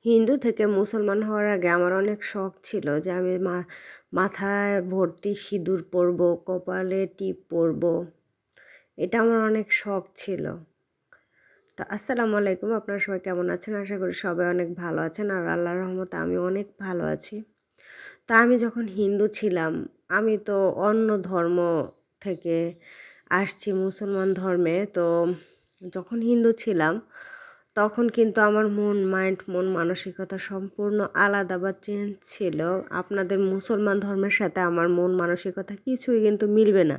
হিন্দু থেকে মুসলমান হওয়ার আগে আমার অনেক শখ ছিল যে আমি মাথায় ভর্তি সিঁদুর পরবো, কপালে টিপ পরবো। এটা আমার অনেক শখ ছিল। তো আসসালামু আলাইকুম, আপনারা সবাই কেমন আছেন? আশা করি সবাই অনেক ভালো আছেন, আর আল্লাহর রহমতে আমি অনেক ভালো আছি। তা আমি যখন হিন্দু ছিলাম, আমি তো অন্য ধর্ম থেকে আসছি মুসলমান ধর্মে। তো যখন হিন্দু ছিলাম তখন কিন্তু আমার মন মানসিকতা সম্পূর্ণ আলাদা বা চেঞ্জ ছিল। আপনাদের মুসলমান ধর্মের সাথে আমার মন মানসিকতা কিছুই কিন্তু মিলবে না।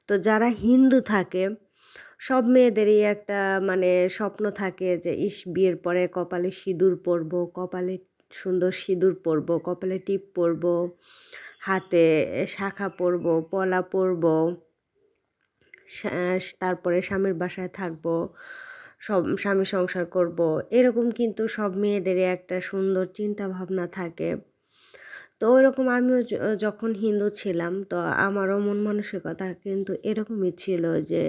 তো যারা হিন্দু থাকে সব মেয়েদেরই একটা মানে স্বপ্ন থাকে যে বিয়ের পরে কপালে সিঁদুর পরবো, কপালে সুন্দর সিঁদুর পরবো, কপালে টিপ পরবো, হাতে শাঁখা পরবো, পলা পরবো, তারপরে স্বামীর বাসায় থাকবো, সব স্বামী সংসার করব। এরকম কিন্তু সব মেয়েদেরই একটা সুন্দর চিন্তা ভাবনা থাকে। তো ওইরকম আমিও যখন হিন্দু ছিলাম তো আমারও মন মানসিকতা কিন্তু এরকমই ছিল যে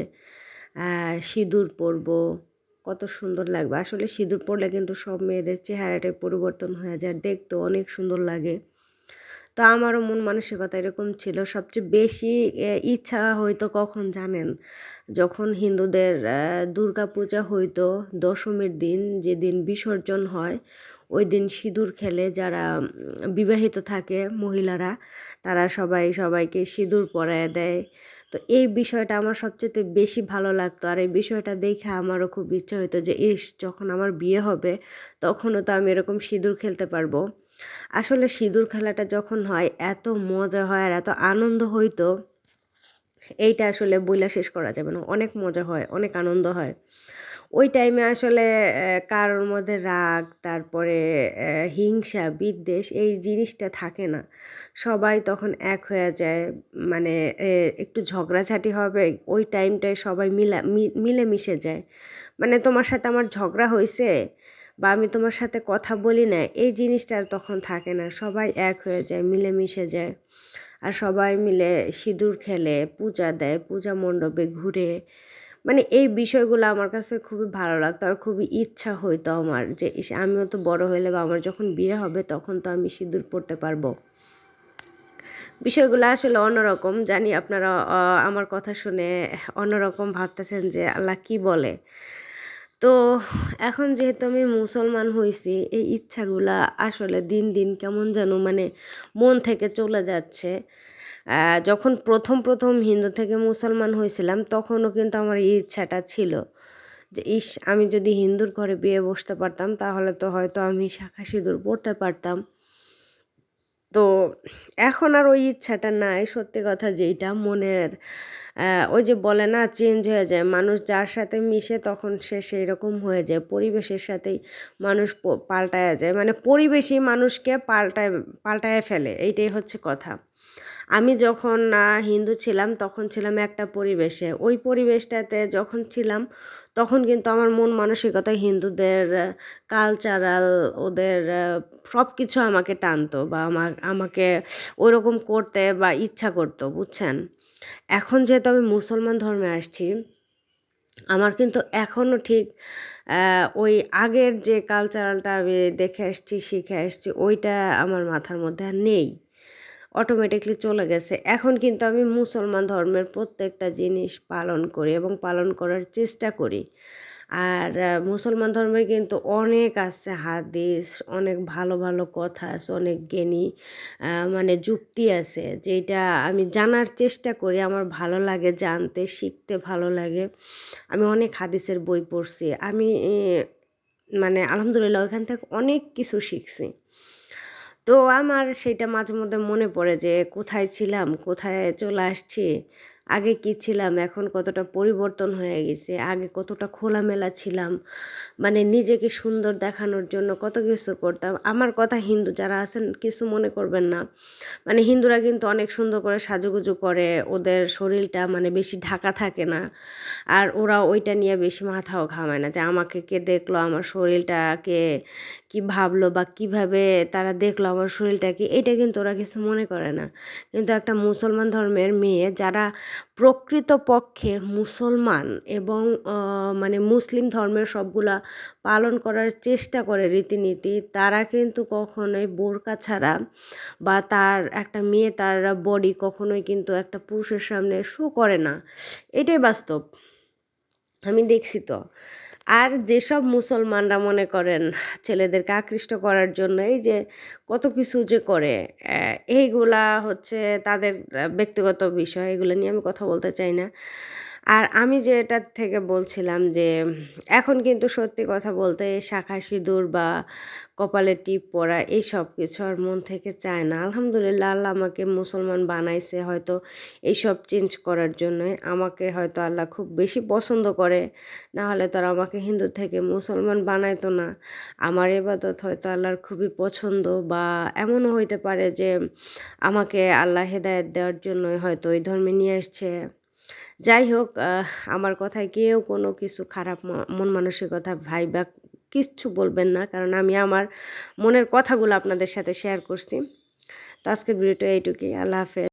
সিঁদুর পরবো, কত সুন্দর লাগবে। আসলে সিঁদুর পরলে কিন্তু সব মেয়েদের চেহারাটাই পরিবর্তন হয়ে যায়, দেখতেও অনেক সুন্দর লাগে। তো আমারও মন মানসিকতা এরকম ছিল। সবচেয়ে বেশি ইচ্ছা হইতো কখন জানেন? যখন হিন্দুদের দুর্গা পূজা হইতো, দশমীর দিন যেদিন বিসর্জন হয়, ওই দিন সিঁদুর খেলে যারা বিবাহিত থাকে মহিলারা, তারা সবাই সবাইকে সিঁদুর পরায় দেয়। তো এই বিষয়টা আমার সবচেয়ে বেশি ভালো লাগতো, আর এই বিষয়টা দেখে আমারও খুব ইচ্ছা হইতো যে যখন আমার বিয়ে হবে তখনও তো আমি এরকম সিঁদুর খেলতে পারবো। আসলে সিঁদুর খেলাটা যখন হয় এত মজা হয় আর এত আনন্দ হইতো, এইটা আসলে বইলা শেষ করা যাবে না। অনেক মজা হয়, অনেক আনন্দ হয়। ওই টাইমে আসলে কারোর মধ্যে রাগ, তারপরে হিংসা, বিদ্বেষ এই জিনিসটা থাকে না। সবাই তখন এক হয়ে যায়। মানে একটু ঝগড়াঝাটি হবে, ওই টাইমটায় সবাই মিলেমিশে যায়। মানে তোমার সাথে আমার ঝগড়া হইছে বা আমি তোমার সাথে কথা বলি না, এই জিনিসটা আর তখন থাকে না। সবাই এক হয়ে যায়, মিলেমিশে যায়। আর সবাই মিলে সিঁদুর খেলে, পূজা দেয়, পূজা মণ্ডপে ঘুরে। মানে এই বিষয়গুলো আমার কাছে খুবই ভালো লাগতো, আর খুবই ইচ্ছা হইতো আমার যে আমিও তো বড় হইলে বা আমার যখন বিয়ে হবে তখন তো আমি সিঁদুর পরতে পারবো। বিষয়গুলো আসলে অন্যরকম। জানি আপনারা আমার কথা শুনে অন্যরকম ভাবতেছেন যে আল্লাহ কি বলে। তো এখন যেহেতু আমি মুসলমান হইছি, এই ইচ্ছাগুলা আসলে দিন দিন কেমন যেন মানে মন থেকে চলে যাচ্ছে। যখন প্রথম হিন্দু থেকে মুসলমান হয়েছিলাম তখনও কিন্তু আমার এই ইচ্ছাটা ছিল যে আমি যদি হিন্দুর ঘরে বিয়ে বসতে পারতাম তাহলে তো হয়তো আমি শাঁখা সিঁদুর পরতে পারতাম। তো এখন আর ওই ইচ্ছাটা নাই। সত্যি কথা যেইটা মনের ওই যে বলে না, চেঞ্জ হয়ে যায় মানুষ, যার সাথে মিশে তখন সে সেই রকম হয়ে যায়। পরিবেশের সাথেই মানুষ পাল্টায়া যায়, মানে পরিবেশই মানুষকে পাল্টায় ফেলে, এইটাই হচ্ছে কথা। আমি যখন হিন্দু ছিলাম তখন ছিলাম একটা পরিবেশে, ওই পরিবেশটাতে যখন ছিলাম তখন কিন্তু আমার মন মানসিকতা হিন্দুদের কালচারাল, ওদের সব কিছু আমাকে টানতো বা আমাকে ওইরকম করতে বা ইচ্ছা করতো, বুঝছেন? এখন যেহেতু আমি মুসলমান ধর্মে আসছি, আমার কিন্তু এখনও ঠিক ওই আগের যে কালচারালটা আমি দেখে আসছি, শিখে আসছি, ওইটা আমার মাথার মধ্যে আর নেই। অটোমেটিকলি চলে গেছে। এখন কিন্তু আমি মুসলমান ধর্মের প্রত্যেকটা জিনিস পালন করি এবং পালন করার চেষ্টা করি। আর মুসলমান ধর্মে কিন্তু অনেক আছে হাদিস, অনেক ভালো কথা আছে, অনেক জ্ঞানী মানে যুক্তি আছে, যেটা আমি জানার চেষ্টা করি। আমার ভালো লাগে জানতে, শিখতে ভালো লাগে। আমি অনেক হাদিসের বই পড়ছি। আমি মানে আলহামদুলিল্লাহ ওখান থেকে অনেক কিছু শিখছি। তো আমার সেইটা মাঝে মধ্যে মনে পড়ে যে কোথায় ছিলাম, কোথায় চলে আসছি। আগে কি ছিলাম, এখন কতটা পরিবর্তন হয়ে গেছে। আগে কতটা খোলামেলা ছিলাম। মানে নিজেকে সুন্দর দেখানোর জন্য কত কিছু করতাম। আমার কথা হিন্দু যারা আছেন কিছু মনে করবেন না। মানে হিন্দুরা কিন্তু অনেক সুন্দর করে সাজুগুজু করে, ওদের শরীরটা মানে বেশি ঢাকা থাকে না। আর ওরা ওইটা নিয়ে বেশি মাথাও ঘামায় না যে আমাকে কে দেখলো, আমার শরীরটাকে কি ভাবলো বা কিভাবে তারা দেখলো আমার শরীরটাকে, এটা কিন্তু ওরা কিছু মনে করে না। কিন্তু একটা মুসলমান ধর্মের মেয়ে যারা প্রকৃতপক্ষে মুসলমান এবং মানে মুসলিম ধর্মের সবগুলা পালন করার চেষ্টা করে রীতিনীতি, তারা কিন্তু কখনোই বোরকা ছাড়া বা তার একটা মেয়ে তার বডি কখনোই কিন্তু একটা পুরুষের সামনে শো করে না। এটাই বাস্তব। আমি দেখছি তো। আর যেসব মুসলমানরা মনে করেন ছেলেদেরকে আকৃষ্ট করার জন্য এই যে কত কিছু যে করে, এইগুলা হচ্ছে তাদের ব্যক্তিগত বিষয়। এগুলো নিয়ে আমি কথা বলতে চাই না। আর আমি যেটার থেকে বলছিলাম যে এখন কিন্তু সত্যি কথা বলতে এই শাঁখা সিঁদুর বা কপালে টিপ পরা এইসব কিছু আর মন থেকে চায় না। আলহামদুলিল্লাহ আল্লাহ আমাকে মুসলমান বানাইছে হয়তো এইসব চেঞ্জ করার জন্যই। আমাকে হয়তো আল্লাহ খুব বেশি পছন্দ করে। না হলে তো আর আমাকে হিন্দু থেকে মুসলমান বানাইতো না। আমার ইবাদত হয়তো আল্লাহর খুবই পছন্দ, বা এমনও হইতে পারে যে আমাকে আল্লাহ হেদায়েত দেওয়ার জন্যই হয়তো ওই ধর্মে নিয়ে আসছে। যাই হোক, আমার কথায় কেউ কোনো কিছু খারাপ মন মানসিকতা ভাইবা কিচ্ছু বলবেন না। কারণ আমি আমার মনের কথাগুলো আপনাদের সাথে শেয়ার করছি। তো আজকের ভিডিওটা এইটুকুই। আল্লাহ হাফেজ।